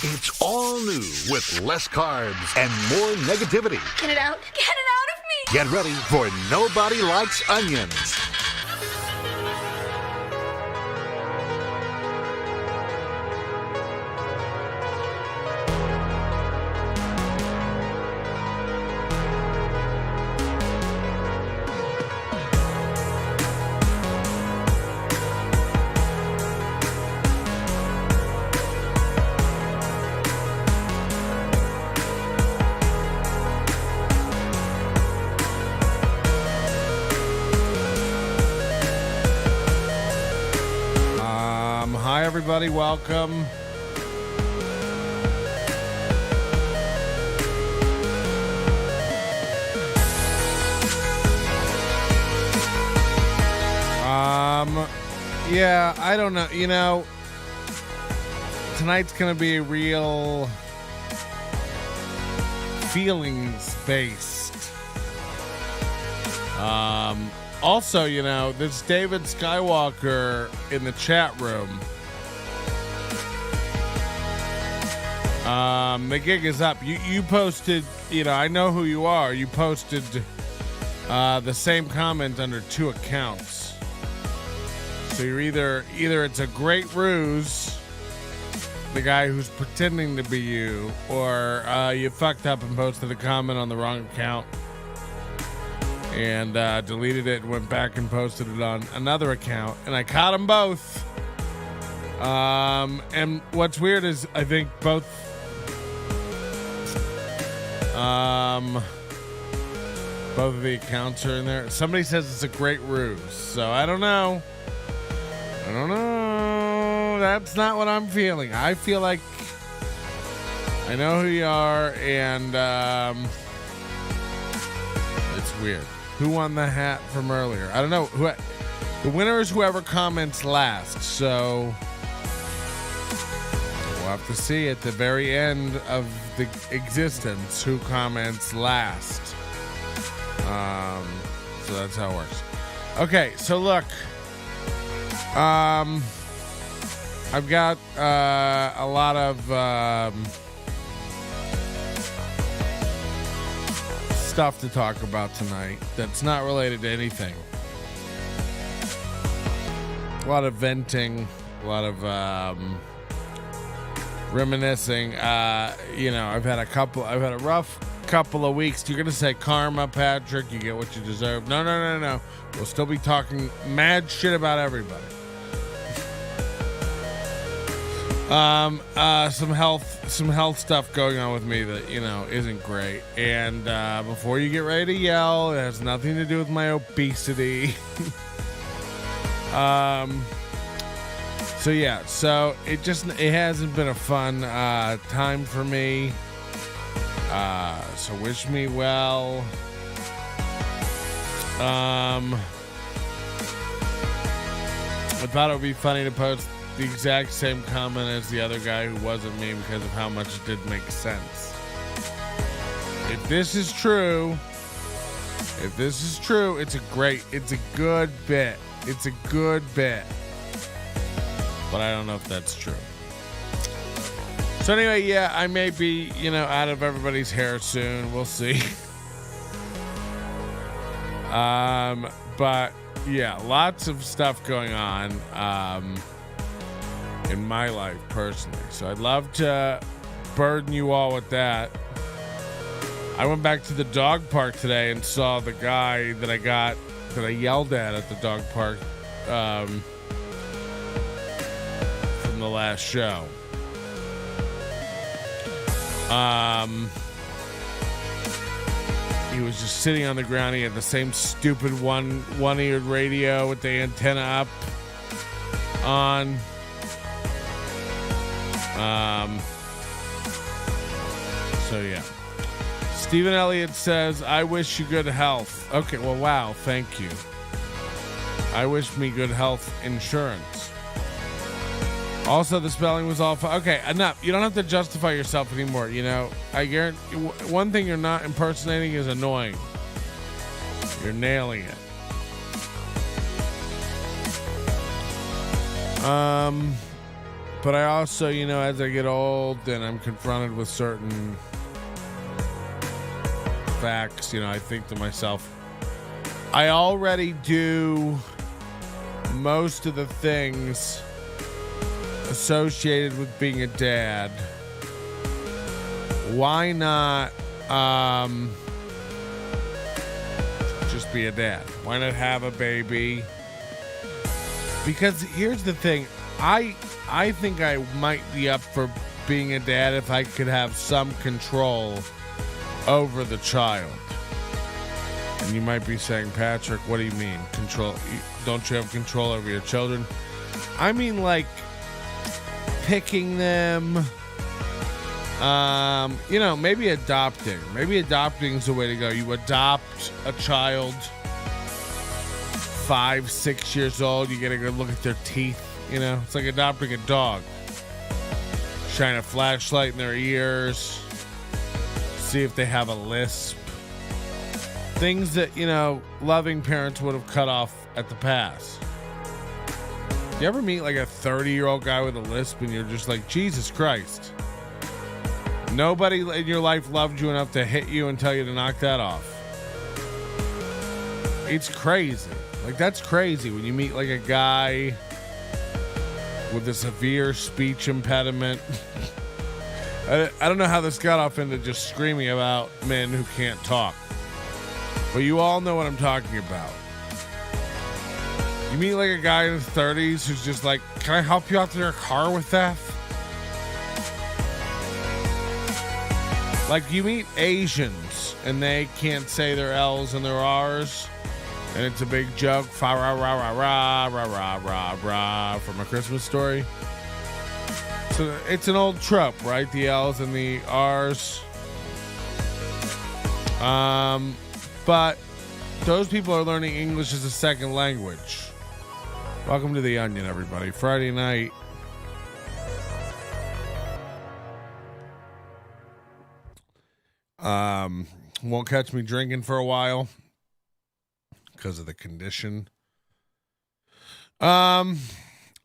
It's all new with less carbs and more negativity. Get it out. Get it out of me. Get ready for Nobody Likes Onions. Hi, everybody. Welcome. Yeah, I don't know. You know, tonight's going to be real feelings-based. Also, you know, there's David Skywalker in the chat room. The gig is up. You posted, you know, I know who you are. You posted the same comment under two accounts. So you're either it's a great ruse, the guy who's pretending to be you, or you fucked up and posted a comment on the wrong account and deleted it and went back and posted it on another account. And I caught them both. And what's weird is I think both of the accounts are in there. Somebody says it's a great ruse, so I don't know. That's not what I'm feeling. I feel like I know who you are, and it's weird. Who won the hat from earlier? I don't know. The winner is whoever comments last, so we'll have to see at the very end of the existence who comments last. So that's how it works. Okay, so look. I've got a lot of stuff to talk about tonight that's not related to anything. A lot of venting, a lot of reminiscing. You know, I've had a rough couple of weeks. You're gonna say karma, Patrick. You get what you deserve. No. We'll still be talking mad shit about everybody. Some health stuff going on with me that, you know, isn't great. And before you get ready to yell, it has nothing to do with my obesity. So yeah, so it hasn't been a fun time for me. So wish me well. I thought it would be funny to post the exact same comment as the other guy who wasn't me because of how much it did make sense. If this is true, it's a good bit. It's a good bit. But I don't know if that's true. So anyway, yeah, I may be, you know, out of everybody's hair soon. We'll see. But yeah, lots of stuff going on in my life personally. So I'd love to burden you all with that. I went back to the dog park today and saw the guy that I yelled at the dog park from the last show. He was just sitting on the ground. He had the same stupid one-eared radio with the antenna up on. So yeah. Stephen Elliott says, I wish you good health. Okay, well, wow, thank you. I wish me good health insurance. Also, the spelling was all okay, enough. You don't have to justify yourself anymore, you know. I guarantee one thing you're not impersonating is annoying. You're nailing it. But I also, as I get old and I'm confronted with certain facts, I think to myself, I already do most of the things associated with being a dad. Why not just be a dad? Why not have a baby? Because here's the thing, I think I might be up for being a dad if I could have some control over the child. And you might be saying, Patrick, what do you mean control? Don't you have control over your children? I mean, like picking them, maybe adopting. Maybe adopting is the way to go. You adopt a child 5, 6 years old. You get a good look at their teeth. It's like adopting a dog. Shine a flashlight in their ears. See if they have a lisp. Things that, loving parents would have cut off at the pass. You ever meet like a 30-year-old guy with a lisp and you're just like, Jesus Christ. Nobody in your life loved you enough to hit you and tell you to knock that off. It's crazy. Like, that's crazy when you meet like a guy with a severe speech impediment. I don't know how this got off into just screaming about men who can't talk. But you all know what I'm talking about. You meet like a guy in his 30s who's just like, can I help you out to your car with that? Like, you meet Asians and they can't say their L's and their R's. And it's a big joke. Fa ra ra ra ra ra ra ra ra from A Christmas Story. So it's an old trope, right? The L's and the R's. But those people are learning English as a second language. Welcome to The Onion, everybody. Friday night. Won't catch me drinking for a while because of the condition. I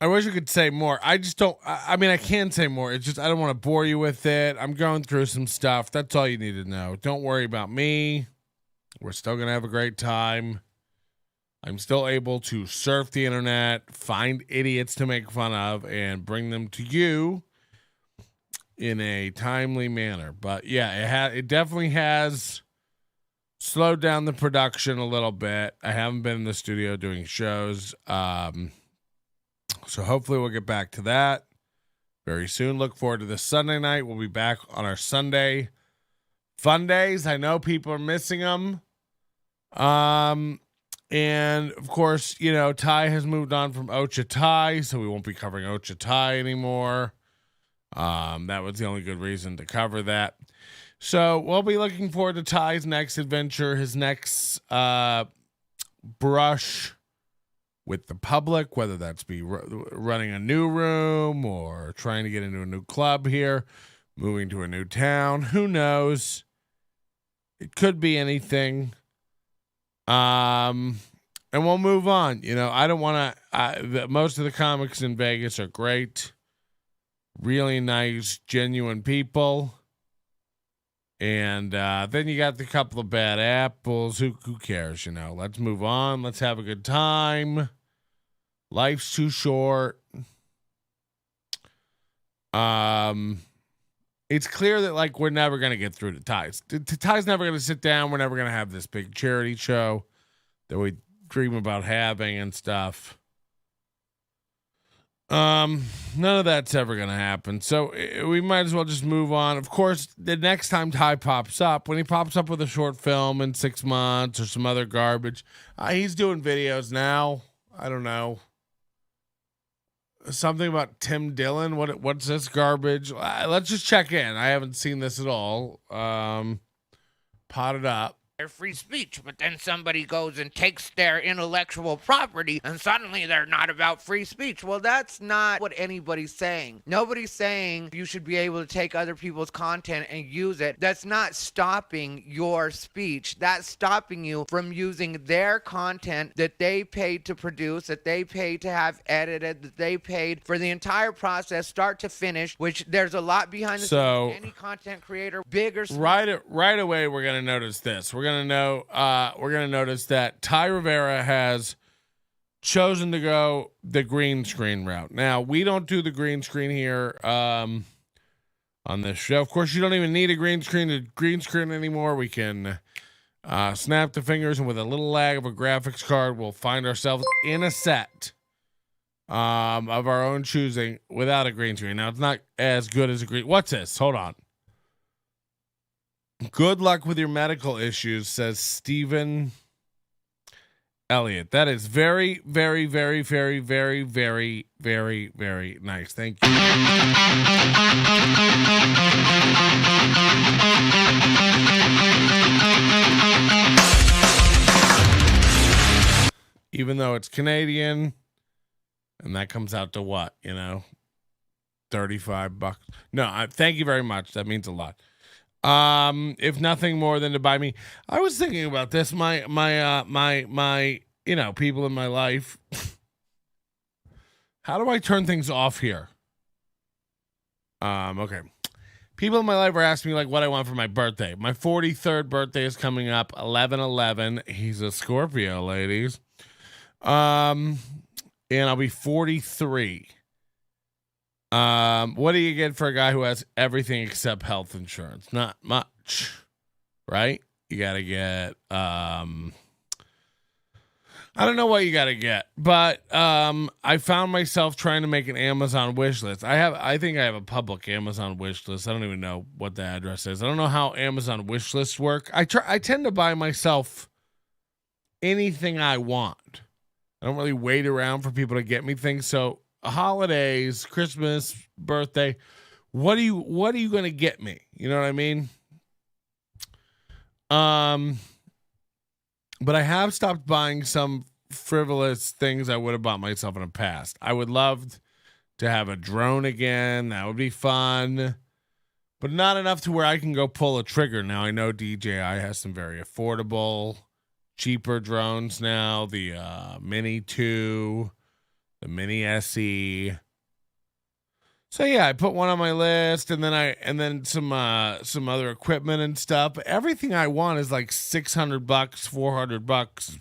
wish I could say more. I just don't. I mean, I can say more. It's just I don't want to bore you with it. I'm going through some stuff. That's all you need to know. Don't worry about me. We're still going to have a great time. I'm still able to surf the internet, find idiots to make fun of, and bring them to you in a timely manner. But yeah, it definitely has slowed down the production a little bit. I haven't been in the studio doing shows. So hopefully we'll get back to that very soon. Look forward to this Sunday night. We'll be back on our Sunday fun days. I know people are missing them. And of course, Thai has moved on from Ocha Thai, so we won't be covering Ocha Thai anymore. That was the only good reason to cover that. So we'll be looking forward to Thai's next adventure, his next brush with the public, whether that's be running a new room or trying to get into a new club here, moving to a new town. Who knows? It could be anything. And we'll move on. I don't want to. Most of the comics in Vegas are great, really nice, genuine people. And then you got the couple of bad apples. Who cares? Let's move on. Let's have a good time. Life's too short. It's clear that we're never gonna get through to Thai's. Thai's never gonna sit down. We're never gonna have this big charity show that we dream about having and stuff. None of that's ever gonna happen. So we might as well just move on. Of course, the next time Thai pops up, when he pops up with a short film in 6 months or some other garbage, he's doing videos now. I don't know. Something about Tim Dillon. What's this garbage? Let's just check in. I haven't seen this at all. Pot it up. their free speech, but then somebody goes and takes their intellectual property and suddenly they're not about free speech. Well, that's not what anybody's saying. Nobody's saying you should be able to take other people's content and use it. That's not stopping your speech. That's stopping you from using their content that they paid to produce, that they paid to have edited, that they paid for the entire process, start to finish, which there's a lot behind the scenes. Any content creator, big or small. Right away, we're gonna notice this. We're gonna notice that Thai Rivera has chosen to go the green screen route. Now, we don't do the green screen here on this show. Of course, you don't even need a green screen anymore. We can snap the fingers, and with a little lag of a graphics card, we'll find ourselves in a set of our own choosing without a green screen. Now, it's not as good as a green. What's this? Hold on. Good luck with your medical issues, says Stephen Elliott. That is very, very, very, very, very, very, very, very nice. Thank you. Even though it's Canadian, and that comes out to what, $35. No, thank you very much. That means a lot. If nothing more than to buy me. I was thinking about this. My people in my life. How do I turn things off here? Okay. People in my life are asking me like what I want for my birthday. My 43rd birthday is coming up, 11/11. He's a Scorpio, ladies. And I'll be 43. What do you get for a guy who has everything except health insurance? Not much, right? You gotta get I don't know what you gotta get, but I found myself trying to make an Amazon wish list. I think I have a public Amazon wish list. I don't even know what the address is. I don't know how Amazon wish lists work. I tend to buy myself anything I want. I don't really wait around for people to get me things. So holidays, Christmas, birthday, what are you going to get me? You know what I mean? But I have stopped buying some frivolous things I would have bought myself in the past. I would love to have a drone again. That would be fun, but not enough to where I can go pull a trigger. Now I know DJI has some very affordable, cheaper drones now. The Mini 2, the Mini SE. So yeah, I put one on my list, and then some other equipment and stuff. But everything I want is like $600, $400,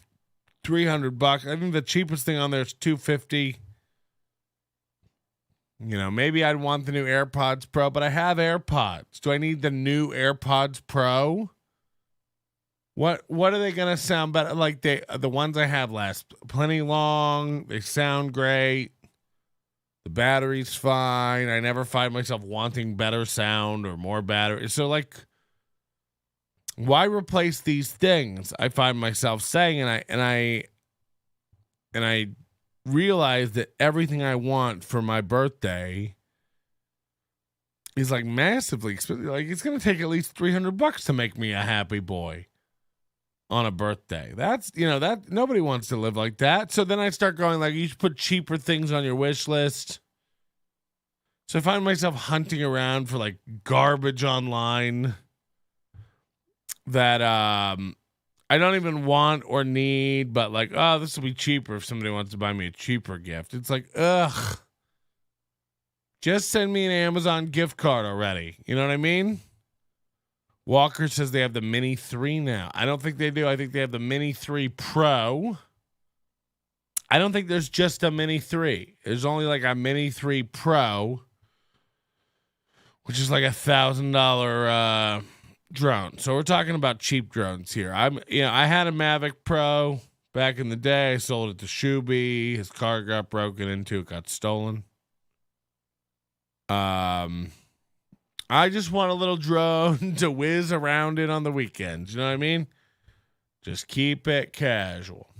$300. I think the cheapest thing on there is $250. Maybe I'd want the new AirPods Pro, but I have AirPods. Do I need the new AirPods Pro? What are they gonna sound better? Like the ones I have last plenty long. They sound great. The battery's fine. I never find myself wanting better sound or more battery. So why replace these things? I find myself saying, and I realize that everything I want for my birthday is like massively expensive. Like it's gonna take at least $300 to make me a happy boy on a birthday. That's that nobody wants to live like that. So then I start going like, you should put cheaper things on your wish list. So I find myself hunting around for like garbage online that I don't even want or need, but like, oh, this will be cheaper if somebody wants to buy me a cheaper gift. It's like, ugh. Just send me an Amazon gift card already. You know what I mean? Walker says they have the Mini 3 now. I don't think they do. I think they have the Mini 3 Pro. I don't think there's just a Mini 3. There's only like a Mini 3 Pro, which is like $1,000 drone. So we're talking about cheap drones here. I had a Mavic Pro back in the day. I sold it to Shuby. His car got broken into. It got stolen. I just want a little drone to whiz around in on the weekends. You know what I mean? Just keep it casual.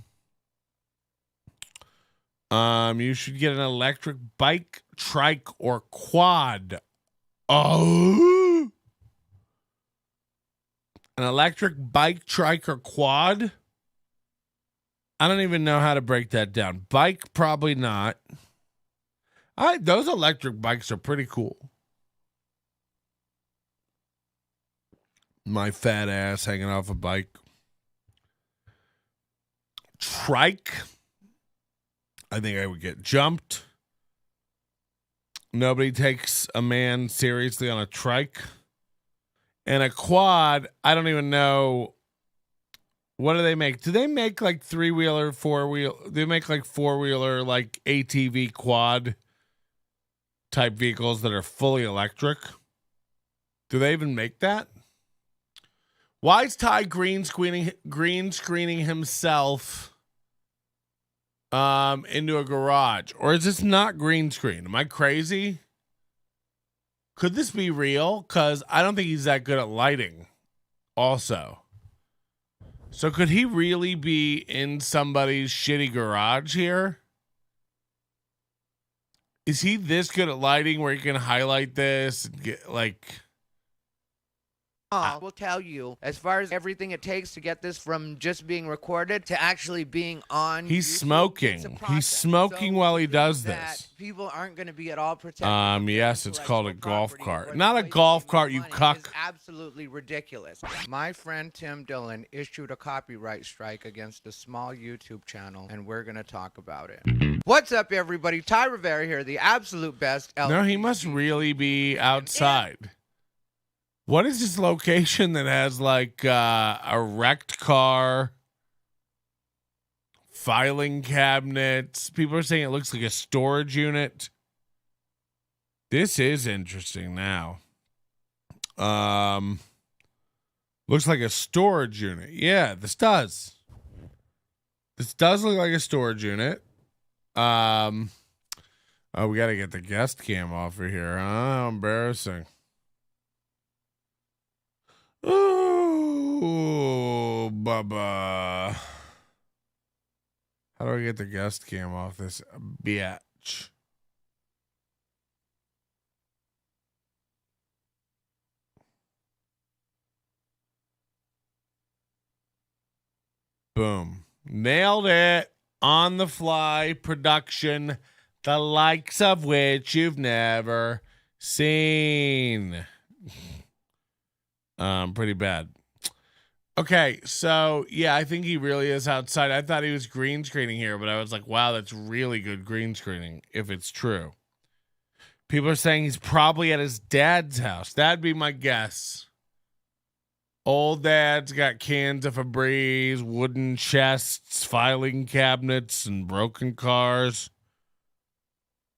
You should get an electric bike, trike, or quad. Oh, An electric bike, trike, or quad? I don't even know how to break that down. Bike, probably not. Those electric bikes are pretty cool. My fat ass hanging off a bike. Trike. I think I would get jumped. Nobody takes a man seriously on a trike. And a quad, I don't even know. What do they make? Do they make like three-wheeler, four-wheel? They make like four-wheeler, like ATV quad type vehicles that are fully electric. Do they even make that? Why is Ty green screening himself into a garage? Or is this not green screen? Am I crazy? Could this be real? Because I don't think he's that good at lighting also. So could he really be in somebody's shitty garage here? Is he this good at lighting where he can highlight this and get like... Will tell you, as far as everything it takes to get this from just being recorded to actually being on He's YouTube, smoking. He's smoking while he does this. People aren't going to be at all protected. Yes, it's called a golf cart. Not a golf cart, you cuck. It's absolutely ridiculous. My friend Tim Dillon issued a copyright strike against a small YouTube channel, and we're going to talk about it. What's up, everybody? Thai Rivera here, the absolute best. No, he must really be outside. What is this location that has like a wrecked car, filing cabinets? People are saying it looks like a storage unit. This is interesting now. Looks like a storage unit. Yeah, this does. This does look like a storage unit. Oh, we got to get the guest cam off of here. How embarrassing. Ooh, Bubba. How do I get the guest cam off this bitch? Boom. Nailed it. On the fly production, the likes of which you've never seen. Pretty bad. Okay, so yeah, I think he really is outside. I thought he was green screening here, but I was like, wow, that's really good green screening if it's true. People are saying he's probably at his dad's house. That'd be my guess. Old dad's got cans of Febreze, wooden chests, filing cabinets, and broken cars.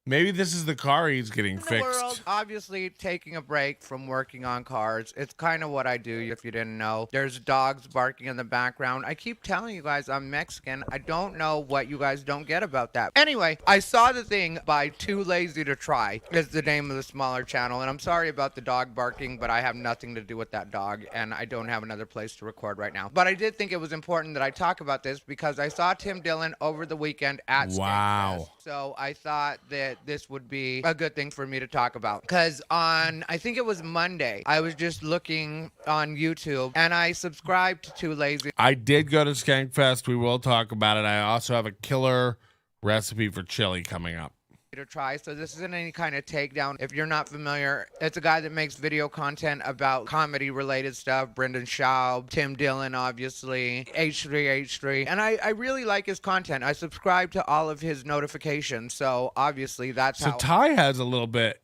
Maybe this is the car he's getting fixed. World, obviously taking a break from working on cars. It's kind of what I do, if you didn't know. There's dogs barking in the background. I keep telling you guys I'm Mexican. I don't know what you guys don't get about that. Anyway, I saw the thing by Too Lazy to Try is the name of the smaller channel. And I'm sorry about the dog barking, but I have nothing to do with that dog. And I don't have another place to record right now. But I did think it was important that I talk about this because I saw Tim Dillon over the weekend at Skankfest. So I thought that this would be a good thing for me to talk about. Because on, I think it was Monday, I was just looking on YouTube and I subscribed to Too Lazy. I did go to Skankfest. We will talk about it. I also have a killer recipe for chili coming up To try. So this isn't any kind of takedown. If you're not familiar, it's a guy that makes video content about comedy related stuff. Brendan Schaub, Tim Dillon, obviously, H3H3. And I really like his content. I subscribe to all of his notifications. So obviously that's so how. So Ty has a little bit,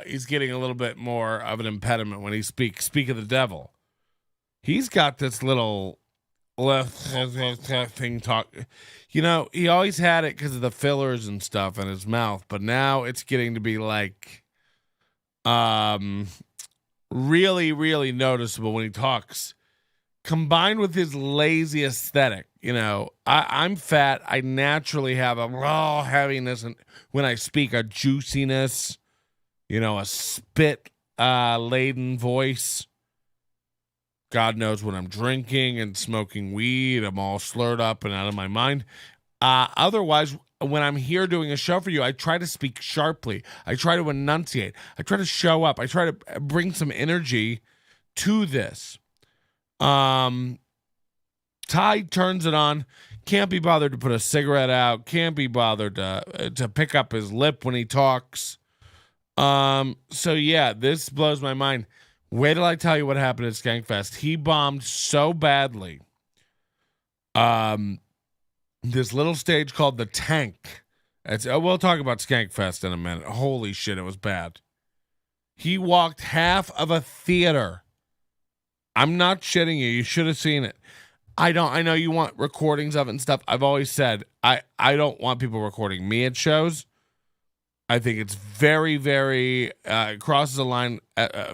he's getting a little bit more of an impediment when he speaks. Speak of the devil. He's got this little thing talk. You know, he always had it because of the fillers and stuff in his mouth, but now it's getting to be like really, really noticeable when he talks, combined with his lazy aesthetic. You know, I'm fat. I naturally have a raw heaviness, and when I speak, a juiciness, you know, a spit laden voice. God knows when I'm drinking and smoking weed, I'm all slurred up and out of my mind. Otherwise, when I'm here doing a show for you, I try to speak sharply. I try to enunciate. I try to show up. I try to bring some energy to this. Ty turns it on. Can't be bothered to put a cigarette out. Can't be bothered to pick up his lip when he talks. So yeah, this blows my mind. Wait till I tell you what happened at Skankfest. He bombed so badly. This little stage called the Tank. We'll talk about Skankfest in a minute. Holy shit, it was bad. He walked half of a theater. I'm not shitting you. You should have seen it. I know you want recordings of it and stuff. I've always said I don't want people recording me at shows. I think it's very, very crosses a line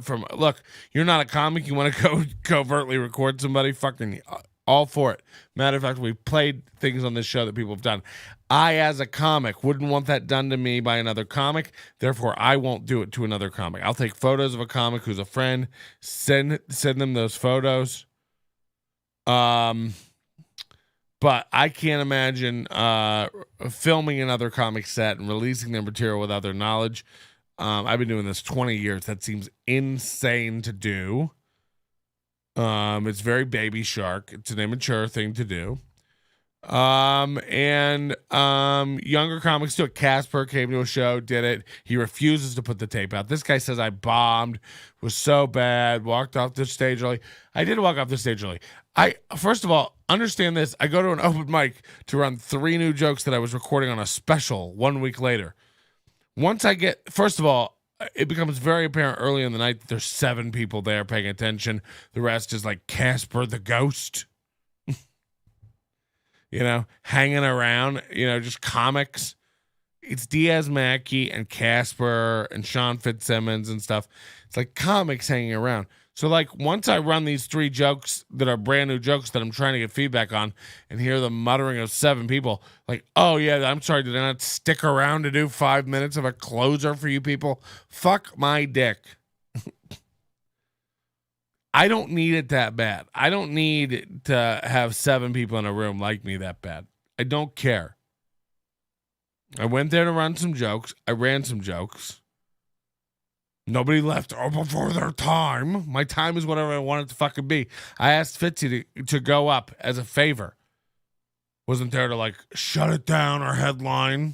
from, look, you're not a comic. You want to go covertly record somebody? Fucking all for it. Matter of fact, we've played things on this show that people have done. I, as a comic, wouldn't want that done to me by another comic. Therefore, I won't do it to another comic. I'll take photos of a comic who's a friend, send them those photos. But I can't imagine filming another comic set and releasing their material without their knowledge. I've been doing this 20 years. That seems insane to do. It's very Baby Shark. It's an immature thing to do. And younger comics do it. Casper came to a show, did it. He refuses to put the tape out. This guy says I bombed, was so bad, walked off the stage early. I did walk off the stage early. First of all, understand this. I go to an open mic to run 3 new jokes that I was recording on a special 1 week later. First of all, it becomes very apparent early in the night that there's 7 people there paying attention. The rest is like Casper the Ghost. Hanging around, just comics. It's Diaz Mackey and Casper and Sean Fitzsimmons and stuff. It's like comics hanging around. So, like, once I run these 3 jokes that are brand new jokes that I'm trying to get feedback on and hear the muttering of 7 people, like, oh, yeah, I'm sorry, did I not stick around to do 5 minutes of a closer for you people? Fuck my dick. I don't need it that bad. I don't need to have 7 people in a room like me that bad. I don't care. I went there to run some jokes. I ran some jokes. Nobody left before their time. My time is whatever I want it to fucking be. I asked Fitzy to go up as a favor. Wasn't there to, like, shut it down or headline.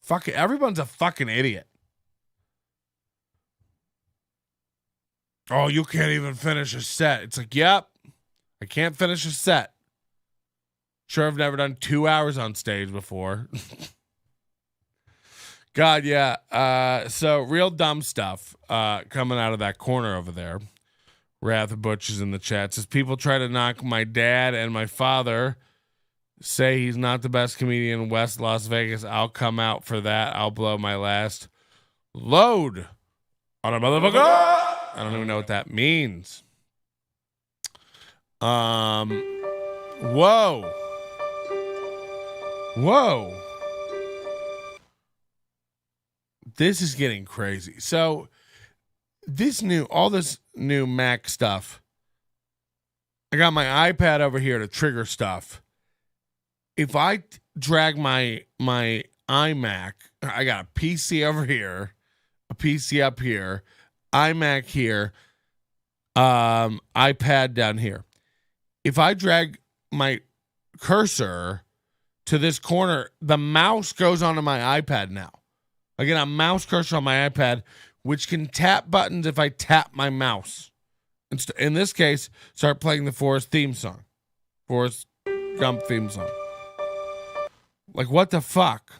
Fuck it. Everyone's a fucking idiot. Oh, you can't even finish a set. It's like, yep, I can't finish a set. Sure, I've never done 2 hours on stage before. God, yeah. So real dumb stuff coming out of that corner over there. Wrath of Butch is in the chat. Says people try to knock my dad and my father. Say he's not the best comedian in West Las Vegas. I'll come out for that. I'll blow my last load on a motherfucker. I don't even know what that means. Whoa. This is getting crazy. So all this new Mac stuff. I got my iPad over here to trigger stuff. If I drag my iMac, I got a PC over here, a PC up here, iMac here, iPad down here. If I drag my cursor to this corner, the mouse goes onto my iPad now. I get a mouse cursor on my iPad, which can tap buttons if I tap my mouse. In this case, start playing the Forrest Gump theme song. Like, what the fuck?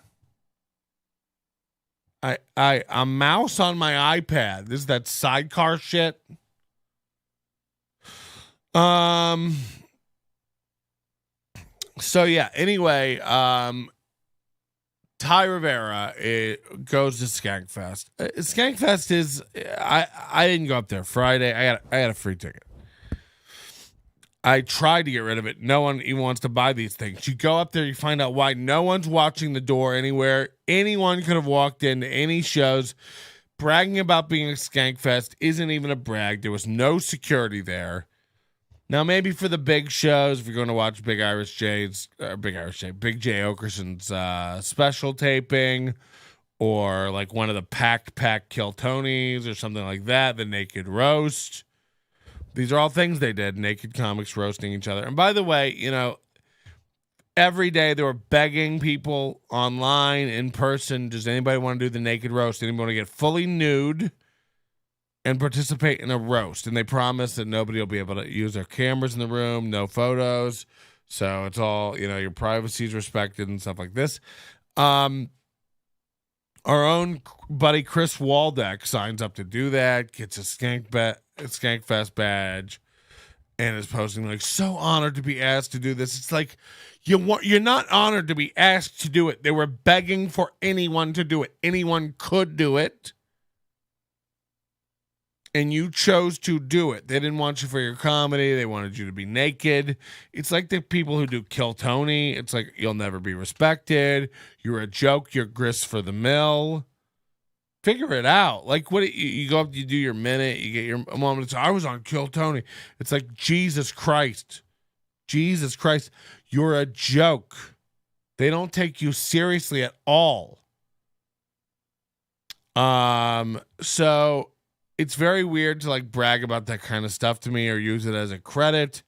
A mouse on my iPad. This is that sidecar shit. So yeah, anyway, Thai Rivera goes to Skankfest. Skankfest is I didn't go up there Friday. I had a free ticket. I tried to get rid of it. No one even wants to buy these things. You go up there, you find out why no one's watching the door anywhere. Anyone could have walked into any shows. Bragging about being a Skankfest isn't even a brag. There was no security there. Now, maybe for the big shows, if you're going to watch Big J. Okerson's special taping, or like one of the Pack Kill Tonys or something like that, the Naked Roast. These are all things they did. Naked comics roasting each other. And by the way, you know, every day they were begging people online, in person, does anybody want to do the naked roast? Anybody want to get fully nude and participate in a roast? And they promised that nobody will be able to use their cameras in the room, no photos. So it's all, you know, your privacy is respected and stuff like this. Our own buddy Chris Waldeck signs up to do that, gets a Skankfest badge, and is posting like, so honored to be asked to do this. It's like, you're not honored to be asked to do it. They were begging for anyone to do it. Anyone could do it. And you chose to do it. They didn't want you for your comedy. They wanted you to be naked. It's like the people who do Kill Tony. It's like, you'll never be respected. You're a joke. You're grist for the mill. Figure it out. Like, what you go up, you do your minute, you get your moment. I was on Kill Tony. It's like, Jesus Christ. Jesus Christ. You're a joke. They don't take you seriously at all. So it's very weird to like brag about that kind of stuff to me or use it as a credit.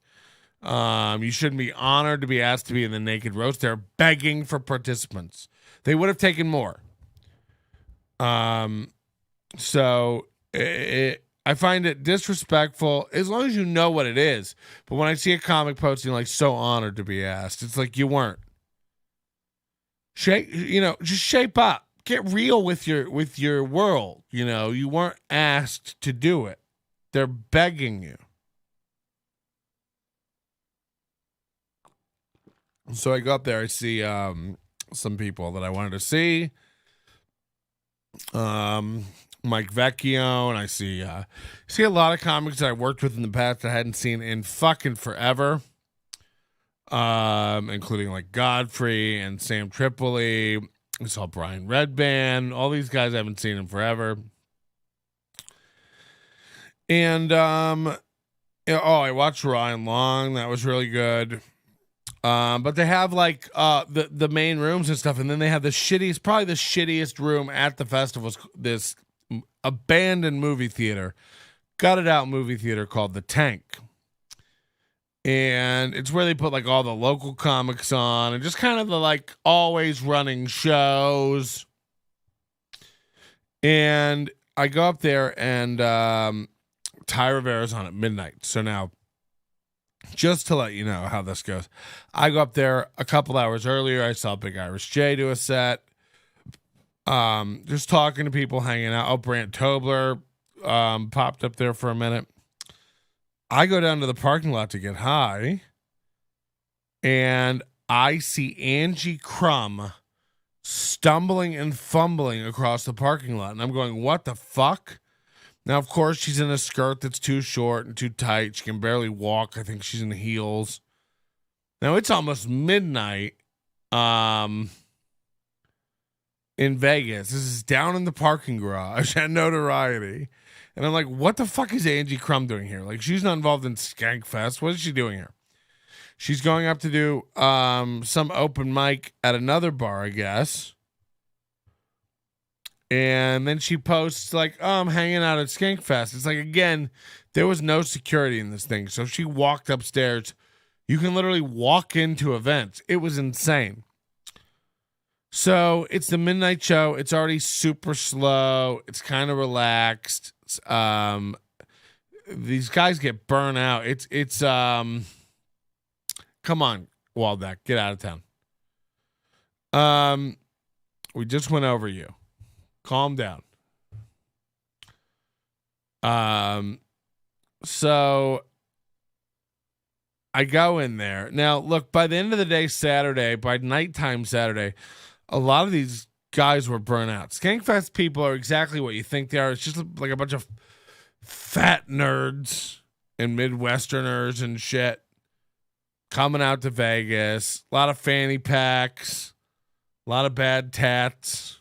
You shouldn't be honored to be asked to be in the naked roast. They're begging for participants. They would have taken more. So I find it disrespectful as long as you know what it is. But when I see a comic posting like, so honored to be asked, it's like, you weren't. Just shape up. Get real with your world. You know, you weren't asked to do it. They're begging you. So I go up there, I see some people that I wanted to see. Mike Vecchio, and I see a lot of comics that I worked with in the past that I hadn't seen in fucking forever. Including like Godfrey and Sam Tripoli. I saw Brian Redband. All these guys I haven't seen in forever. And I watched Ryan Long. That was really good. But they have like the main rooms and stuff, and then they have probably the shittiest room at the festival, this abandoned movie theater, gutted out movie theater called The Tank. And it's where they put like all the local comics on and just kind of the like always running shows. And I go up there and Thai Rivera's on at midnight. So now, just to let you know how this goes, I go up there a couple hours earlier. I saw Big Irish J do a set. Just talking to people, hanging out. Oh, Brant Tobler popped up there for a minute. I go down to the parking lot to get high, and I see Angie Crum stumbling and fumbling across the parking lot. And I'm going, what the fuck? Now, of course, she's in a skirt that's too short and too tight. She can barely walk. I think she's in heels. Now, it's almost midnight in Vegas. This is down in the parking garage at Notoriety. And I'm like, what the fuck is Angie Crum doing here? Like, she's not involved in Skankfest. What is she doing here? She's going up to do some open mic at another bar, I guess. And then she posts like, oh, I'm hanging out at Skankfest. It's like, again, there was no security in this thing. So she walked upstairs. You can literally walk into events. It was insane. So it's the midnight show. It's already super slow. It's kind of relaxed. These guys get burnt out. It's come on, Waldeck, get out of town. We just went over you. Calm down. So I go in there. Now, look, by the end of the day, Saturday, by nighttime Saturday, a lot of these guys were burnt out. Skankfest people are exactly what you think they are. It's just like a bunch of fat nerds and Midwesterners and shit coming out to Vegas. A lot of fanny packs, a lot of bad tats.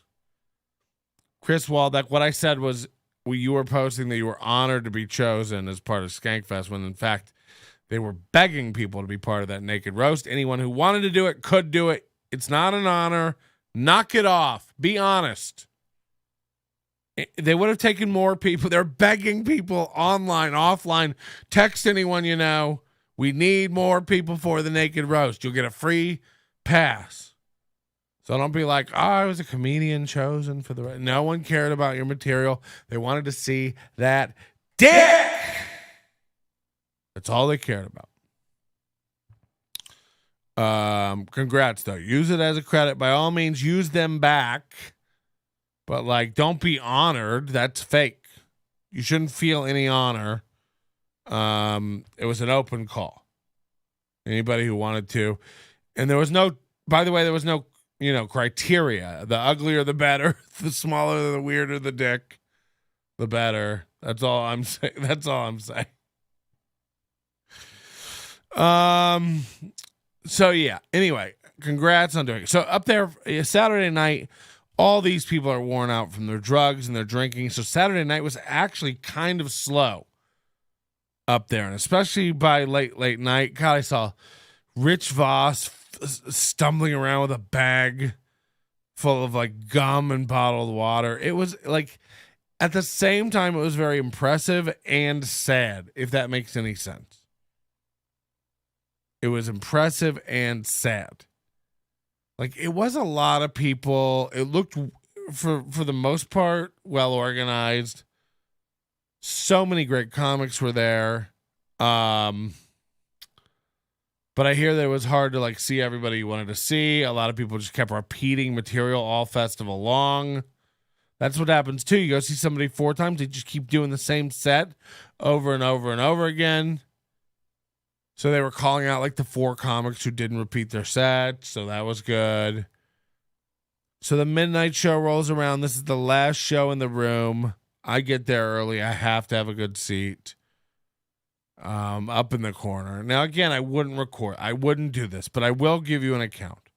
Chris Waldeck, what I said was, you were posting that you were honored to be chosen as part of Skankfest, when in fact they were begging people to be part of that naked roast. Anyone who wanted to do it could do it. It's not an honor. Knock it off. Be honest. They would have taken more people. They're begging people online, offline. Text anyone you know. We need more people for the naked roast. You'll get a free pass. So don't be like, oh, I was a comedian chosen for the... No one cared about your material. They wanted to see that dick. That's all they cared about. Congrats, though. Use it as a credit. By all means, use them back. But, like, don't be honored. That's fake. You shouldn't feel any honor. It was an open call. Anybody who wanted to. And there was no, by the way, there was no, criteria. The uglier, the better. The smaller, the weirder the dick, the better. That's all I'm saying. That's all I'm saying. So, yeah. Anyway, congrats on doing it. So, up there, Saturday night, all these people are worn out from their drugs and their drinking. So Saturday night was actually kind of slow up there. And especially by late night, God, I saw Rich Voss stumbling around with a bag full of like gum and bottled water. It was like, at the same time, it was very impressive and sad, if that makes any sense. It was impressive and sad. Like, it was a lot of people. It looked, for the most part, well organized. So many great comics were there. But I hear that it was hard to like see everybody you wanted to see. A lot of people just kept repeating material all festival long. That's what happens too. You go see somebody 4 times, they just keep doing the same set over and over and over again. So they were calling out like the 4 comics who didn't repeat their set. So that was good. So the midnight show rolls around. This is the last show in the room. I get there early. I have to have a good seat. Up in the corner. Now, again, I wouldn't record. I wouldn't do this, but I will give you an account.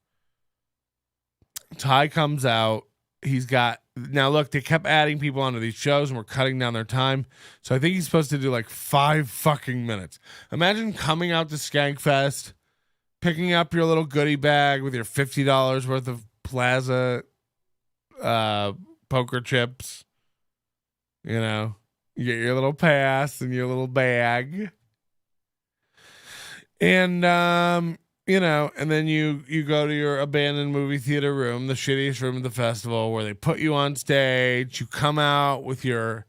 Ty comes out. He's got... Now, look, they kept adding people onto these shows and we're cutting down their time. So I think he's supposed to do like 5 fucking minutes. Imagine coming out to Skankfest, picking up your little goodie bag with your $50 worth of Plaza poker chips. You get your little pass and your little bag. And, and then you go to your abandoned movie theater room, the shittiest room of the festival, where they put you on stage. You come out with your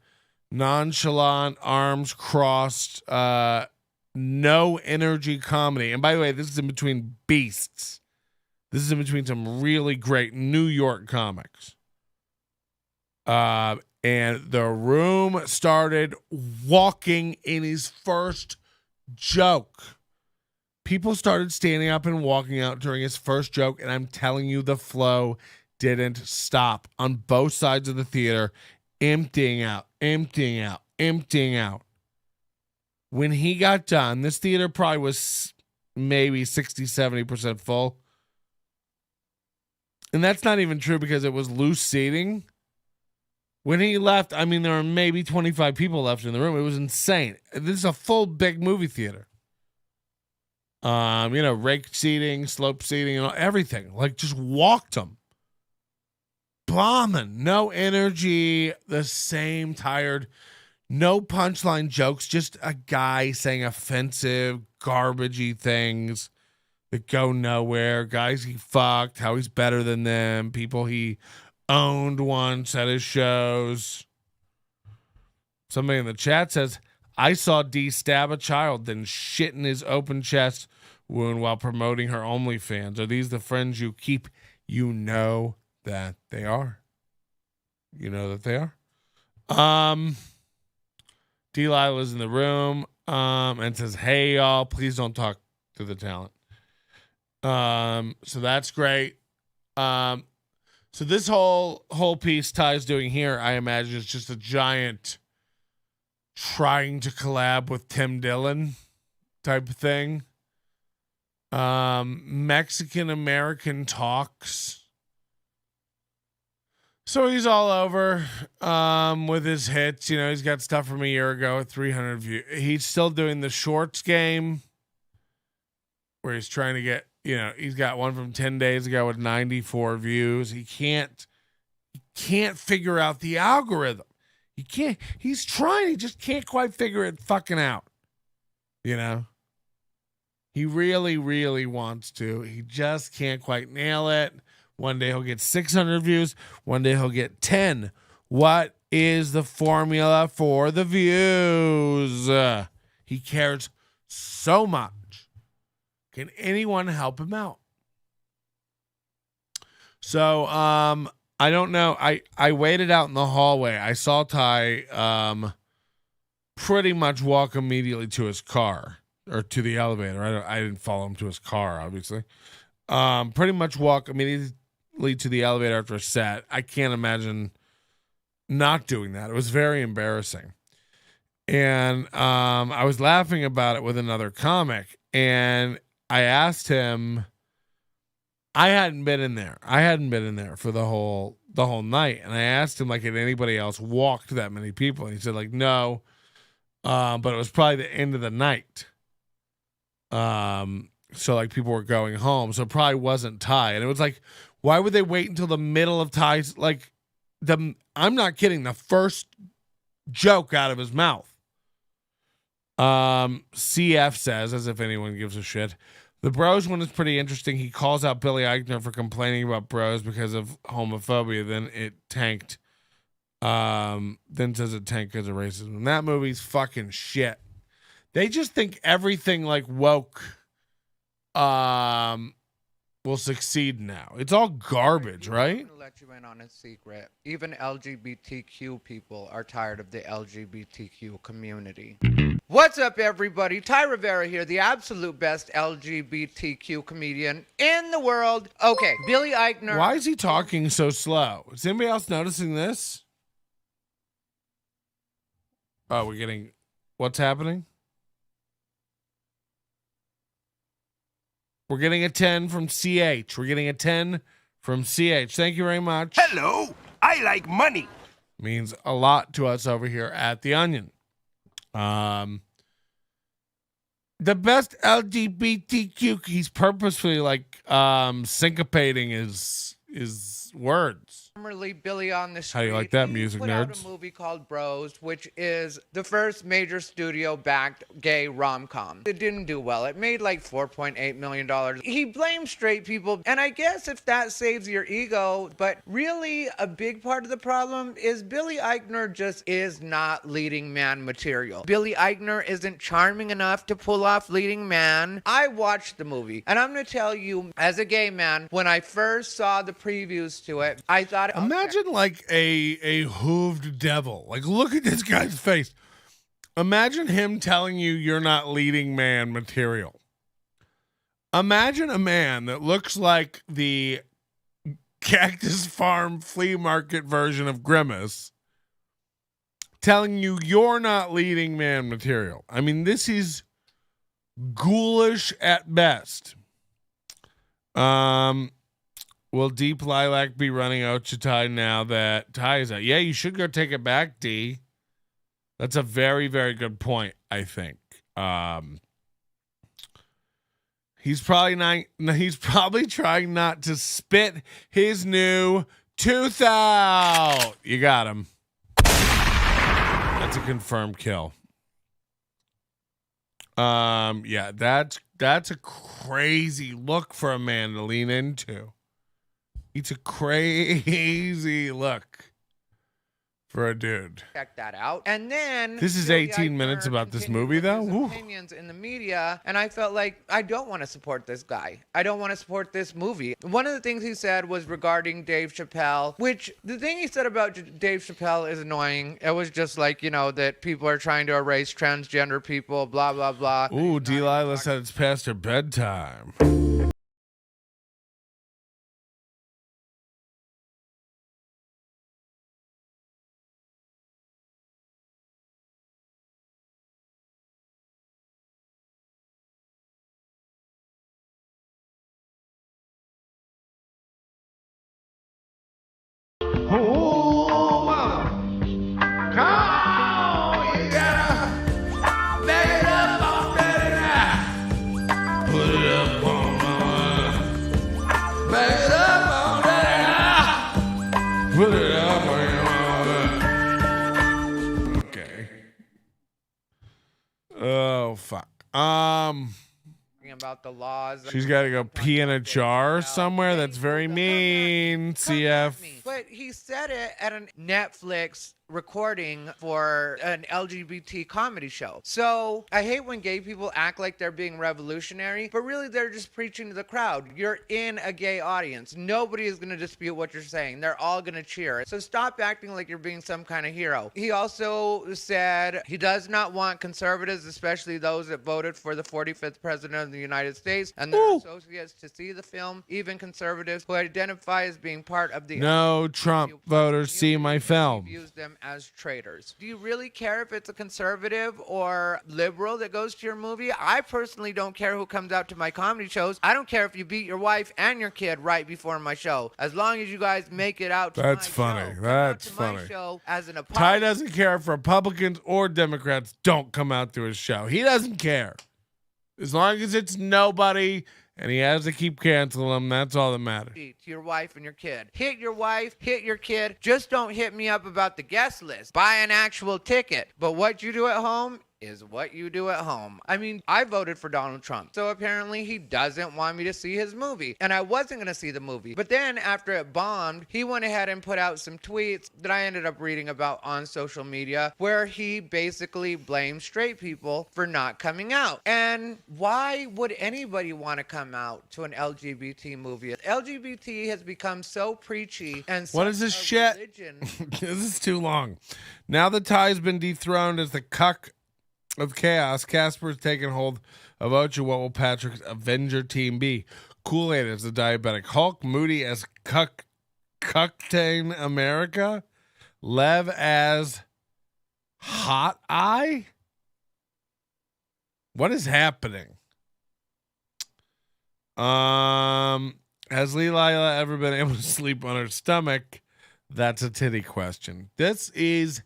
nonchalant, arms crossed, no energy comedy. And by the way, this is in between beasts. This is in between some really great New York comics. And the room started walking in his first joke. People started standing up and walking out during his first joke, and I'm telling you, the flow didn't stop on both sides of the theater, emptying out. When he got done, this theater probably was maybe 60, 70% full. And that's not even true because it was loose seating. When he left, I mean, there were maybe 25 people left in the room. It was insane. This is a full big movie theater. Raked seating, slope seating, and everything. Like, just walked them. Bombing. No energy. The same tired. No punchline jokes. Just a guy saying offensive, garbagey things that go nowhere. Guys he fucked. How he's better than them. People he owned once at his shows. Somebody in the chat says, I saw D stab a child, then shit in his open chest wound while promoting her OnlyFans. Are these the friends you keep? You know that they are. You know that they are. Delilah's in the room and says, hey, y'all, please don't talk to the talent. So that's great. So this whole piece Ty's doing here, I imagine, is just a giant trying to collab with Tim Dillon type of thing. Mexican American talks. So he's all over with his hits. He's got stuff from a year ago at 300 views. He's still doing the shorts game where he's trying to get, he's got one from 10 days ago with 94 views. He can't figure out the algorithm. He can't. He's trying. He just can't quite figure it fucking out. You know? He really, really wants to. He just can't quite nail it. One day he'll get 600 views. One day he'll get 10. What is the formula for the views? He cares so much. Can anyone help him out? So, I don't know. I waited out in the hallway. I saw Ty pretty much walk immediately to his car. Or to the elevator. I didn't follow him to his car, obviously. Pretty much walk immediately to the elevator after a set. I can't imagine not doing that. It was very embarrassing. And I was laughing about it with another comic. And I asked him, I hadn't been in there. I hadn't been in there for the whole night. And I asked him, like, had anybody else walked that many people? And he said, like, no. But it was probably the end of the night. So like people were going home, so it probably wasn't Ty. And it was like, why would they wait until the middle of Ty's, like, I'm not kidding, the first joke out of his mouth. CF says, as if anyone gives a shit, the Bros one is pretty interesting. He calls out Billy Eichner for complaining about Bros because of homophobia. Then it tanked. Then says it tanked because of racism. And that movie's fucking shit. They just think everything like woke will succeed now. It's all garbage, right? I'm gonna let you in on a secret. Even LGBTQ people are tired of the LGBTQ community. What's up, everybody? Thai Rivera here, the absolute best LGBTQ comedian in the world. Okay, Billy Eichner. Why is he talking so slow? Is anybody else noticing this? Oh, we're getting... What's happening? We're getting a 10 from CH. We're getting a 10 from CH. Thank you very much. Hello, I like money. Means a lot to us over here at The Onion. The best LGBTQ, he's purposefully like syncopating his words. Formerly Billy on the Street. How do you like that, music put nerds? out a movie called Bros, which is the first major studio-backed gay rom-com. It didn't do well. It made like $4.8 million. He blamed straight people, and I guess if that saves your ego, but really a big part of the problem is Billy Eichner just is not leading man material. Billy Eichner isn't charming enough to pull off leading man. I watched the movie, and I'm going to tell you, as a gay man, when I first saw the previews to it, I thought... Imagine like a hooved devil. Like, look at this guy's face. Imagine him telling you you're not leading man material. Imagine a man that looks like the Cactus Farm flea market version of Grimace telling you you're not leading man material. I mean, this is ghoulish at best. Will Deep Lilac be running out to Ty now that Ty is out? Yeah, you should go take it back, D. That's a very, very good point, I think. He's probably trying not to spit his new tooth out. You got him. That's a confirmed kill. Yeah, that's a crazy look for a man to lean into. It's a crazy look for a dude. Check that out. And then this is Billy 18 minutes Eichner about this continued movie, with though. his Ooh. opinions in the media, and I felt like I don't want to support this guy. I don't want to support this movie. One of the things he said was regarding Dave Chappelle, which the thing he said about Dave Chappelle is annoying. It was just like, you know, that people are trying to erase transgender people, blah, blah, blah. Ooh, Delilah said it's past her bedtime. Oh fuck. About the laws. She's got to go pee in a jar somewhere. That's very mean, CF. But he said it at a Netflix recording for an LGBT comedy show. So I hate when gay people act like they're being revolutionary, but really they're just preaching to the crowd. You're in a gay audience. Nobody is going to dispute what you're saying. They're all going to cheer. So stop acting like you're being some kind of hero. He also said he does not want conservatives, especially those that voted for the 45th president of the United States and their associates, to see the film. Even conservatives who identify as being part of the Trump voters see my film. Views them as traitors. Do you really care if it's a conservative or liberal that goes to your movie? I personally don't care who comes out to my comedy shows. I don't care if you beat your wife and your kid right before my show, as long as you guys make it out to That's my funny. show. That's Come out to funny. my show as an apology. Ty doesn't care if Republicans or Democrats don't come out to his show. He doesn't care. As long as it's nobody and he has to keep canceling them, that's all that matters. To your wife and your kid. Hit your wife, hit your kid. Just don't hit me up about the guest list. Buy an actual ticket. But what you do at home is what you do at home. I mean, I voted for Donald Trump, so apparently he doesn't want me to see his movie, and I wasn't going to see the movie. But then after it bombed, he went ahead and put out some tweets that I ended up reading about on social media, where he basically blamed straight people for not coming out. And why would anybody want to come out to an LGBT movie? LGBT has become so preachy and What is this shit? religion. This is too long. Now that Ty's been dethroned as the cuck of chaos, Casper's taken hold of Ocho. What will Patrick's Avenger team be? Kool-Aid as the diabetic Hulk, Moody as Cucktain America, Lev as Hot Eye. What is happening? Has Leela ever been able to sleep on her stomach? That's a titty question. This is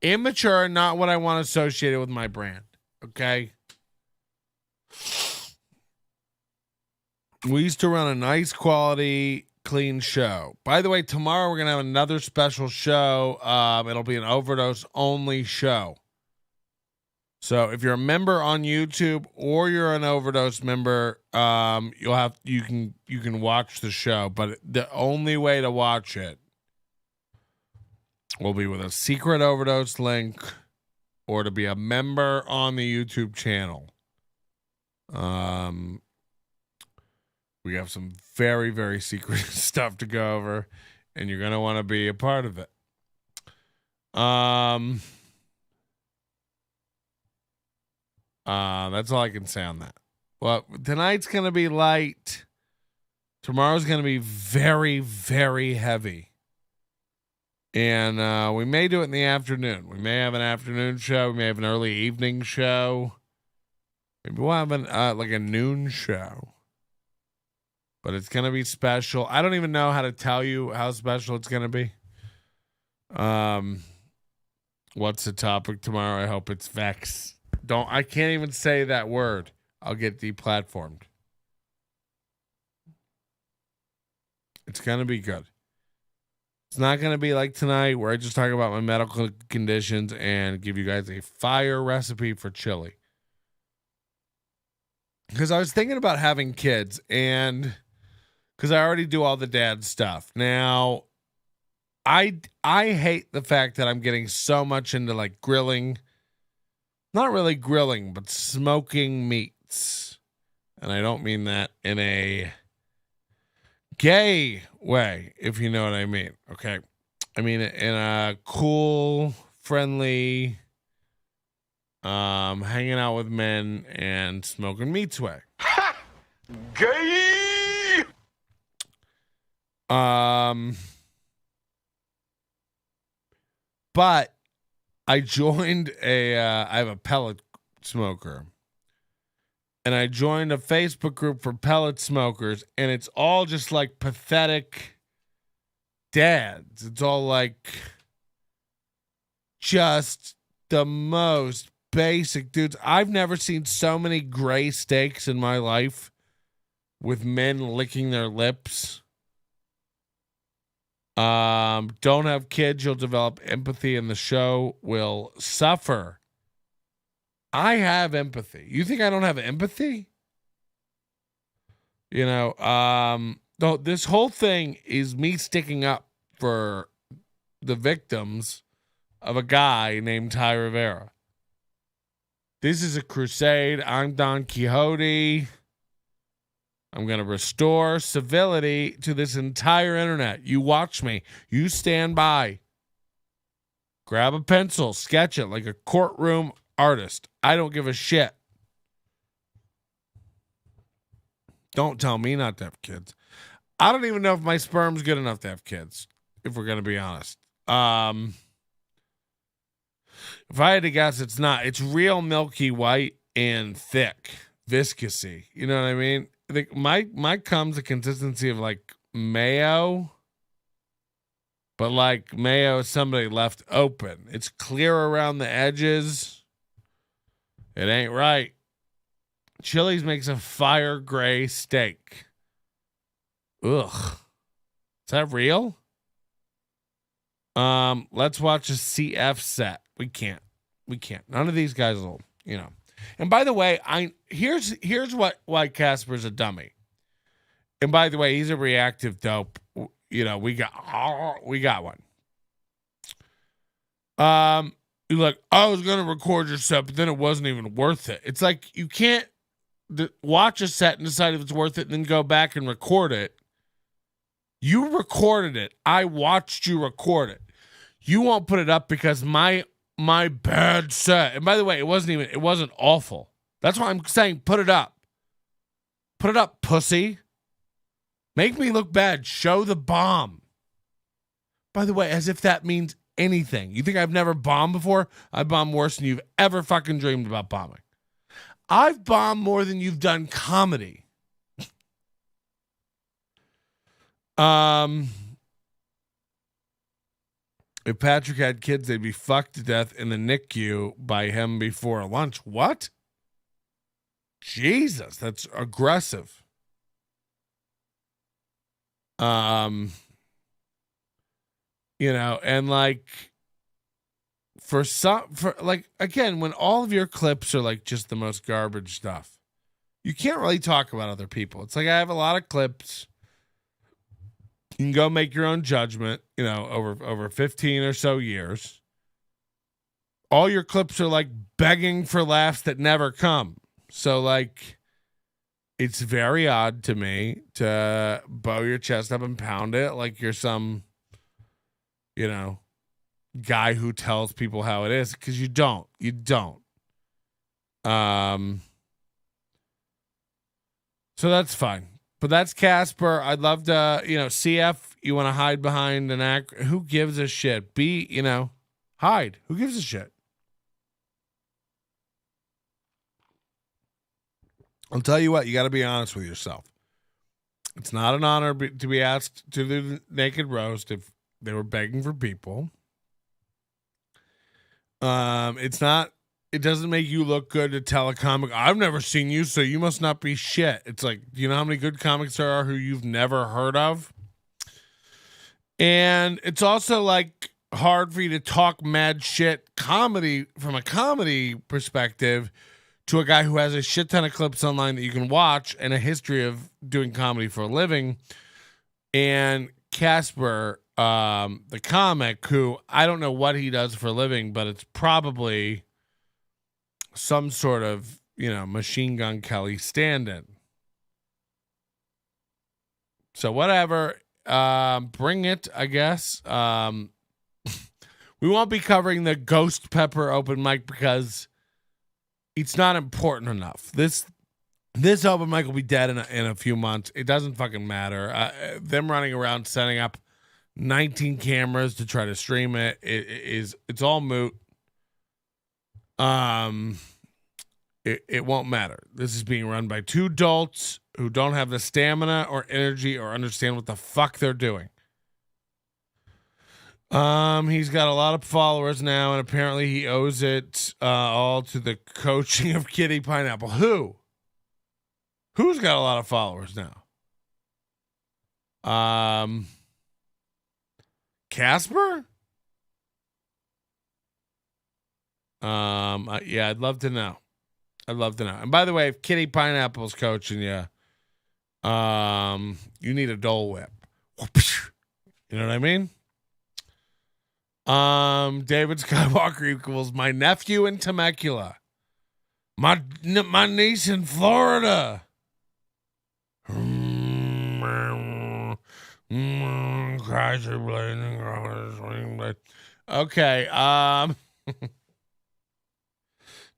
immature, not what I want associated with my brand. Okay. We used to run a nice quality, clean show. By the way, tomorrow we're going to have another special show. It'll be an overdose only show. So if you're a member on YouTube or you're an overdose member, you can watch the show, but the only way to watch it will be with a secret overdose link or to be a member on the YouTube channel. We have some very, very secret stuff to go over, and you're going to want to be a part of it. That's all I can say on that. Well, tonight's going to be light. Tomorrow's going to be very, very heavy. And we may do it in the afternoon. We may have an afternoon show. We may have an early evening show. Maybe we'll have like a noon show. But it's going to be special. I don't even know how to tell you how special it's going to be. What's the topic tomorrow? I hope it's Vex. I can't even say that word. I'll get deplatformed. It's going to be good. It's not going to be like tonight where I just talk about my medical conditions and give you guys a fire recipe for chili. Because I was thinking about having kids, and because I already do all the dad stuff. Now, I hate the fact that I'm getting so much into like grilling. Not really grilling, but smoking meats. And I don't mean that in a gay way, if you know what I mean. Okay. I mean in a cool, friendly, hanging out with men and smoking meats way. Ha! Gay! But I joined I have a pellet smoker. And I joined a Facebook group for pellet smokers, and it's all just like pathetic dads. It's all like just the most basic dudes. I've never seen so many gray steaks in my life with men licking their lips. Don't have kids, you'll develop empathy, and the show will suffer I have empathy. You think I don't have empathy? You know, this whole thing is me sticking up for the victims of a guy named Thai Rivera. This is a crusade. I'm Don Quixote. I'm going to restore civility to this entire internet. You watch me. You stand by. Grab a pencil. Sketch it like a courtroom artist. I don't give a shit. Don't tell me not to have kids. I don't even know if my sperm's good enough to have kids, if we're going to be honest. If I had to guess, it's not. It's real milky white and thick. Viscousy. You know what I mean? I think my cum's the consistency of like mayo. But like mayo somebody left open. It's clear around the edges. It ain't right. Chili's makes a fire gray steak. Ugh. Is that real? Let's watch a CF set. We can't. None of these guys will, you know. And by the way, here's why Casper's a dummy. And by the way, he's a reactive dope. You know, we got one. You're like, I was gonna record your set, but then it wasn't even worth it. It's like you can't watch a set and decide if it's worth it, and then go back and record it. You recorded it. I watched you record it. You won't put it up because my bad set. And by the way, it wasn't awful. That's why I'm saying put it up. Put it up, pussy. Make me look bad. Show the bomb. By the way, as if that means anything. You think I've never bombed before? I bombed worse than you've ever fucking dreamed about bombing. I've bombed more than you've done comedy. If Patrick had kids, they'd be fucked to death in the NICU by him before lunch. What? Jesus, that's aggressive. You know, and like for again, when all of your clips are like just the most garbage stuff, you can't really talk about other people. It's like I have a lot of clips. You can go make your own judgment, you know, over 15 or so years. All your clips are like begging for laughs that never come. So like it's very odd to me to bow your chest up and pound it like you're some, you know, guy who tells people how it is, because you don't. So that's fine. But that's Casper. I'd love to, you know, CF, you want to hide behind an act. Who gives a shit? You know, hide. Who gives a shit? I'll tell you what, you got to be honest with yourself. It's not an honor to be asked to do the naked roast if they were begging for people. It doesn't make you look good to tell a comic, I've never seen you, so you must not be shit. It's like, do you know how many good comics there are who you've never heard of? And it's also like hard for you to talk mad shit comedy from a comedy perspective to a guy who has a shit ton of clips online that you can watch and a history of doing comedy for a living. And Casper, the comic, who I don't know what he does for a living, but it's probably some sort of, you know, Machine Gun Kelly stand-in. So whatever, bring it, I guess. We won't be covering the Ghost Pepper open mic because it's not important enough. This open mic will be dead in a few months. It doesn't fucking matter. Them running around setting up 19 cameras to try to stream it, it's all moot. It won't matter. This is being run by two adults who don't have the stamina or energy or understand what the fuck they're doing. He's got a lot of followers now, and apparently he owes it all to the coaching of Kitty Pineapple. Who's got a lot of followers now? Casper? Yeah, I'd love to know. And by the way, if Kitty Pineapple's coaching you, you need a Dole Whip. You know what I mean? David Skywalker equals my nephew in Temecula. My niece in Florida. Okay,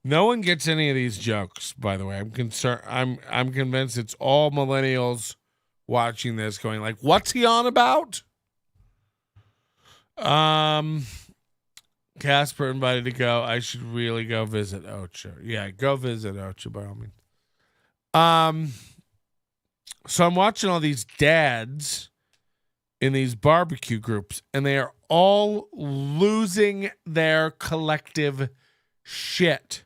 no one gets any of these jokes, by the way. I'm concerned. I'm convinced it's all millennials watching this going like, what's he on about? Casper invited to go. I should really go visit Ocho. Yeah, go visit Ocho by all means. So I'm watching all these dads in these barbecue groups, and they are all losing their collective shit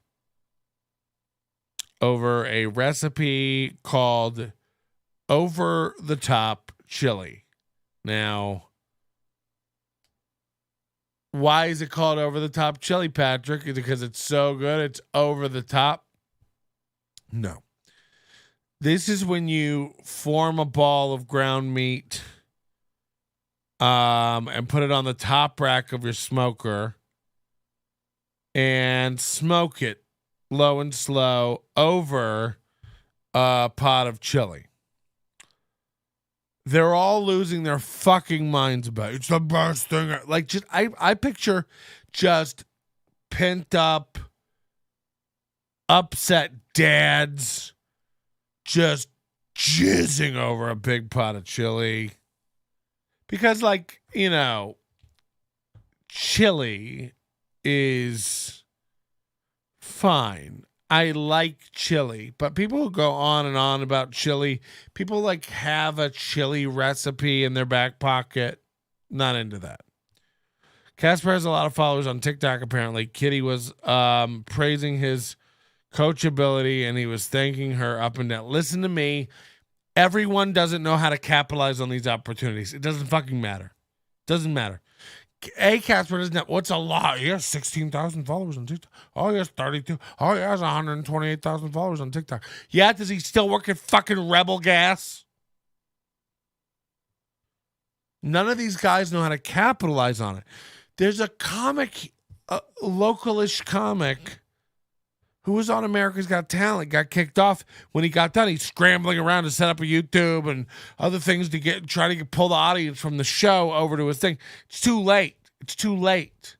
over a recipe called Over the Top Chili. Now, why is it called Over the Top Chili, Patrick? Is it because it's so good it's over the top? No. This is when you form a ball of ground meat and put it on the top rack of your smoker and smoke it low and slow over a pot of chili. They're all losing their fucking minds about it. It's the best thing. Like, just I picture just pent up, upset dads just jizzing over a big pot of chili. Because, like, you know, chili is fine. I like chili, but people who go on and on about chili, people like have a chili recipe in their back pocket. Not into that. Casper has a lot of followers on TikTok, apparently. Kitty was praising his coachability, and he was thanking her up and down. Listen to me. Everyone doesn't know how to capitalize on these opportunities. It doesn't fucking matter. Doesn't matter. Casper doesn't know. What's a lot? He has 16,000 followers on TikTok. Oh, he has 32. Oh, he has 128,000 followers on TikTok. Yeah, does he still work at fucking Rebel Gas? None of these guys know how to capitalize on it. There's a comic, a localish comic, who was on America's Got Talent, got kicked off. When he got done, he's scrambling around to set up a YouTube and other things to try to pull the audience from the show over to his thing. It's too late. It's too late.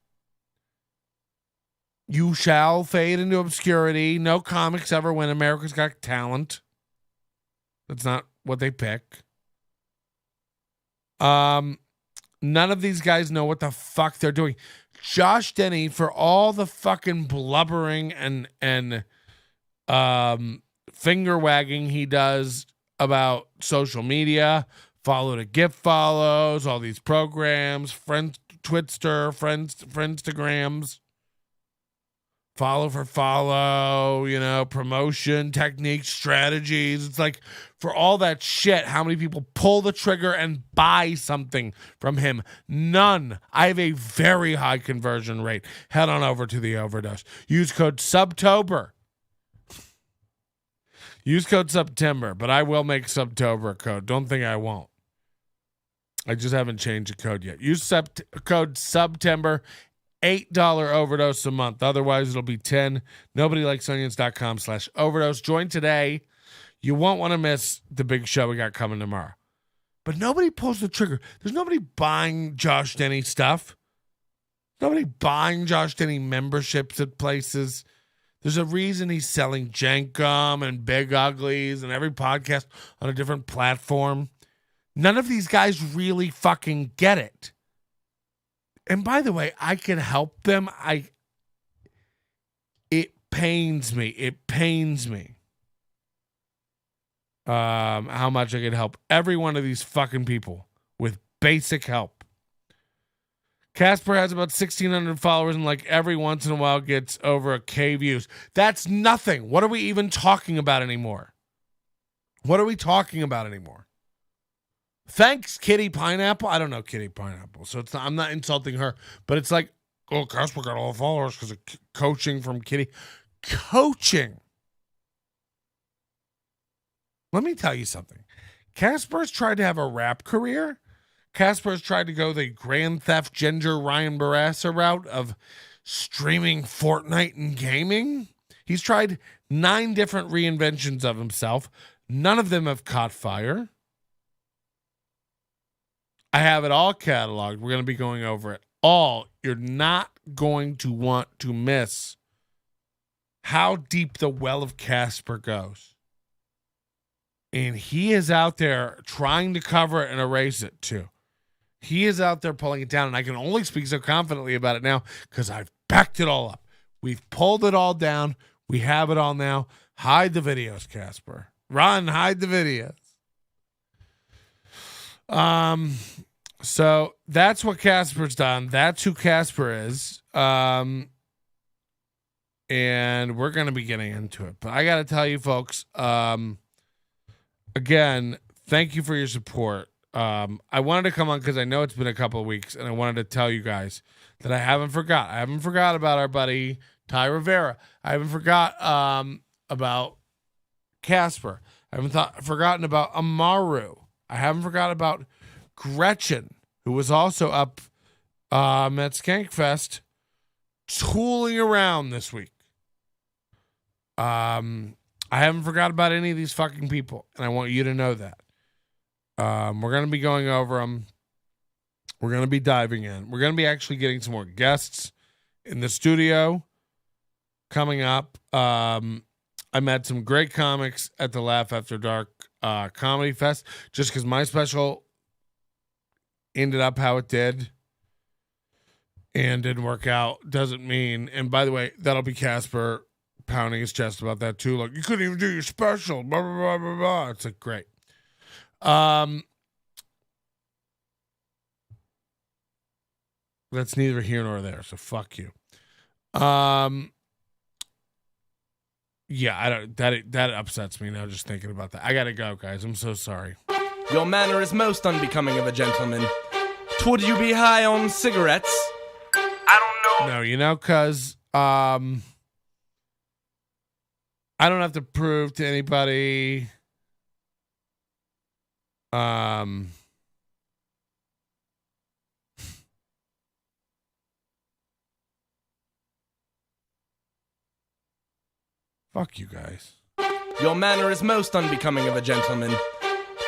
You shall fade into obscurity. No comics ever win America's Got Talent. That's not what they pick. None of these guys know what the fuck they're doing. Josh Denny, for all the fucking blubbering and finger wagging he does about social media, follow to gift follows, all these programs, friends, Twitster, Friendstagrams, follow for follow, you know, promotion techniques, strategies. It's like, for all that shit, how many people pull the trigger and buy something from him? None. I have a very high conversion rate. Head on over to the Overdose. Use code SUBTOBER. Use code September, but I will make Subtober a code. Don't think I won't. I just haven't changed the code yet. Use code September. $8 overdose a month. Otherwise, it'll be 10. NobodyLikesOnions.com/overdose. Join today. You won't want to miss the big show we got coming tomorrow. But nobody pulls the trigger. There's nobody buying Josh Denny stuff. Nobody buying Josh Denny memberships at places. There's a reason he's selling Jankum and Big Uglies and every podcast on a different platform. None of these guys really fucking get it. And by the way, I can help them. It pains me. It pains me. How much I can help every one of these fucking people with basic help. Casper has about 1,600 followers and like every once in a while gets over a K views. That's nothing. What are we even talking about anymore? What are we talking about anymore? Thanks, Kitty Pineapple. I don't know Kitty Pineapple, so it's not, I'm not insulting her, but it's like oh, Casper got all the followers because of coaching from Kitty. Coaching. Let me tell you something. Casper's tried to have a rap career. Casper's tried to go the Grand Theft Ginger Ryan Barassa route of streaming Fortnite and gaming. He's tried 9 different reinventions of himself. None of them have caught fire. I have it all cataloged. We're going to be going over it all. You're not going to want to miss how deep the well of Casper goes. And he is out there trying to cover it and erase it too. He is out there pulling it down, and I can only speak so confidently about it now because I've backed it all up. We've pulled it all down. We have it all now. Hide the videos, Casper. Run, hide the videos. So that's what Casper's done. That's who Casper is. And we're going to be getting into it. But I got to tell you, folks, again, thank you for your support. I wanted to come on because I know it's been a couple of weeks, and I wanted to tell you guys that I haven't forgot. I haven't forgot about our buddy Thai Rivera. I haven't forgot about Casper. I haven't forgotten about Amaru. I haven't forgotten about Gretchen, who was also up at Skankfest tooling around this week. I haven't forgot about any of these fucking people, and I want you to know that. We're going to be going over them. We're going to be diving in. We're going to be actually getting some more guests in the studio coming up. I met some great comics at the Laugh After Dark Comedy Fest. Just because my special ended up how it did and didn't work out doesn't mean, and by the way, that'll be Casper pounding his chest about that too. Like, you couldn't even do your special, blah, blah, blah, blah, blah. It's like, great. That's neither here nor there, so fuck you. Yeah, I don't. That upsets me now just thinking about that. I gotta go, guys. I'm so sorry. Your manner is most unbecoming of a gentleman. Would you be high on cigarettes? I don't know. No, you know, cause I don't have to prove to anybody. Fuck you guys. Your manner is most unbecoming of a gentleman.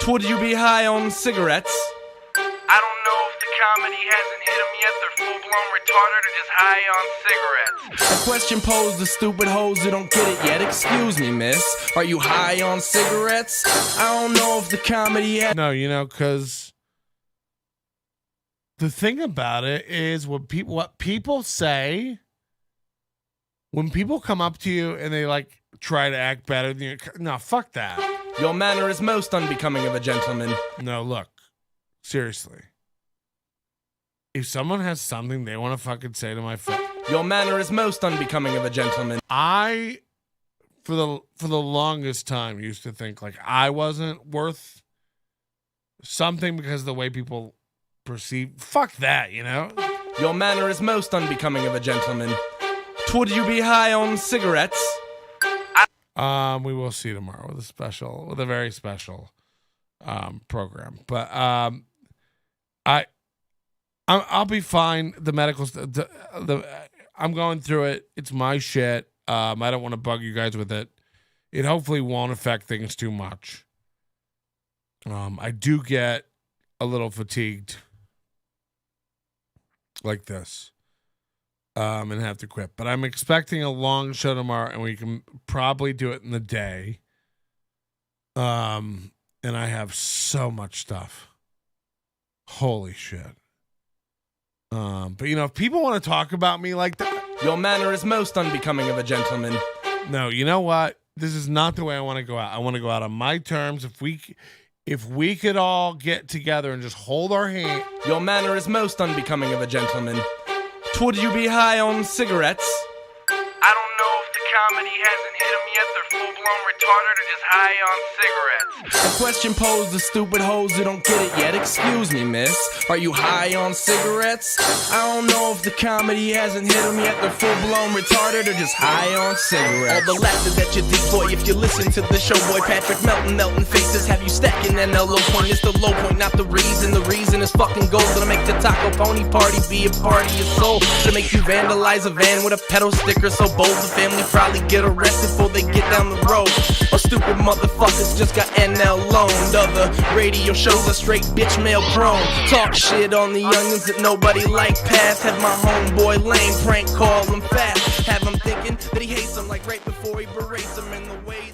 Would you be high on cigarettes? I don't know if the comedy hasn't hit them yet. They're full-blown retarded or just high on cigarettes. A question posed to stupid hoes who don't get it yet. Excuse me, miss. Are you high on cigarettes? I don't know if the comedy has... No, you know, because the thing about it is what people say, when people come up to you and they like try to act better than you, no, fuck that. Your manner is most unbecoming of a gentleman. No, look, seriously. If someone has something they want to fucking say to my face, your manner is most unbecoming of a gentleman. I, for the longest time, used to think like I wasn't worth something because of the way people perceive. Fuck that, you know? Your manner is most unbecoming of a gentleman. Would you be high on cigarettes? We will see tomorrow with a very special program. But I'll be fine. The medical I'm going through it. It's my shit. I don't want to bug you guys with it. It hopefully won't affect things too much. I do get a little fatigued like this. And have to quit. But I'm expecting a long show tomorrow, and we can probably do it in the day. And I have so much stuff. Holy shit. But you know, if people want to talk about me like that, your manner is most unbecoming of a gentleman. No, you know what? This is not the way I want to go out. I want to go out on my terms. If we could all get together and just hold our hand. Your manner is most unbecoming of a gentleman. Would you be high on cigarettes? I don't know if the comedy hasn't hit them yet, they're full-blown retarded or just high on cigarettes. A question posed to stupid hoes who don't get it yet. Excuse me, miss, are you high on cigarettes? I don't know if the comedy hasn't hit them yet, they're full-blown retarded or just high on cigarettes. All the laughter that you dig, boy, if you listen to the show, boy, Patrick Melton, melting faces, have you stacking an low point? It's the low point, not the reason. The reason is fucking gold. Gonna make the taco pony party be a party of soul. Gonna make you vandalize a van with a pedal sticker so bold the family probably get arrested before they get down the road. Or stupid motherfuckers just got NL loaned. Other radio shows are straight bitch mail prone. Talk shit on the youngins that nobody like past. Have my homeboy lame prank call him fast. Have him thinking that he hates them like right before he berates them in the way